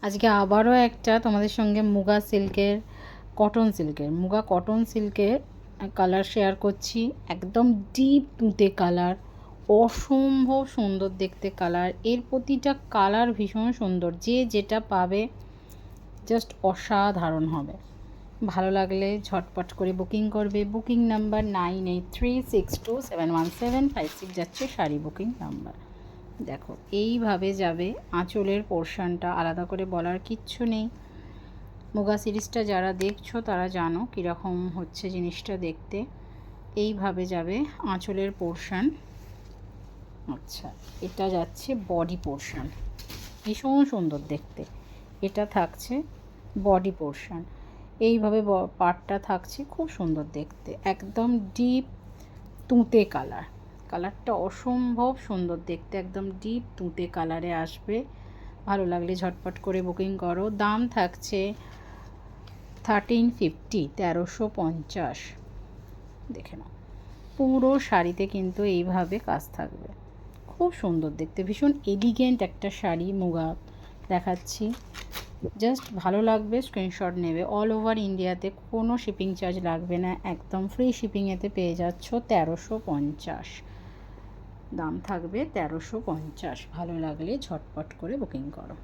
আজকে আবারও একটা তোমাদের সঙ্গে মুগা কটন সিল্কের কালার শেয়ার করছি। একদম ডিপ তুঁতে কালার, অসম্ভব সুন্দর দেখতে কালার। এর প্রতিটা কালার ভীষণ সুন্দর, যে যেটা পাবে জাস্ট অসাধারণ হবে। ভালো লাগলে ঝটপট করে বুকিং করবে। বুকিং নাম্বার 9836271756 যাচ্ছে শাড়ি বুকিং নাম্বার। দেখো এইভাবে যাবে আঁচলের পোর্শনটা, আলাদা করে বলার কিচ্ছু নেই। মুগা সিরিজটা যারা দেখছো তারা জানো কীরকম হচ্ছে জিনিসটা দেখতে। এইভাবে যাবে আঁচলের পোর্শন। আচ্ছা, এটা যাচ্ছে বডি পোর্শন, ভীষণ সুন্দর দেখতে। এটা থাকছে বডি পোর্শন, এইভাবে পাটটা থাকছে, খুব সুন্দর দেখতে। একদম ডিপ তুঁতে কালারটা অসম্ভব সুন্দর দেখতে, একদম ডিপ তুঁতে কালারে আসবে। ভালো লাগলে ঝটপট করে বুকিং করো। দাম থাকছে 1350, 1350। দেখে নাও, পুরো শাড়িতে কিন্তু এইভাবে কাজ থাকবে, খুব সুন্দর দেখতে, ভীষণ এলিগেন্ট একটা শাড়ি। মুগা দেখাচ্ছি, জাস্ট ভালো লাগবে স্ক্রিনশট নেবে। অল ওভার ইন্ডিয়াতে কোনো শিপিং চার্জ লাগবে না, একদম ফ্রি শিপিংয়েতে পেয়ে যাচ্ছ 1350। দাম থাকবে 1350। ভালো লাগলে ঝটপট করে বুকিং করো।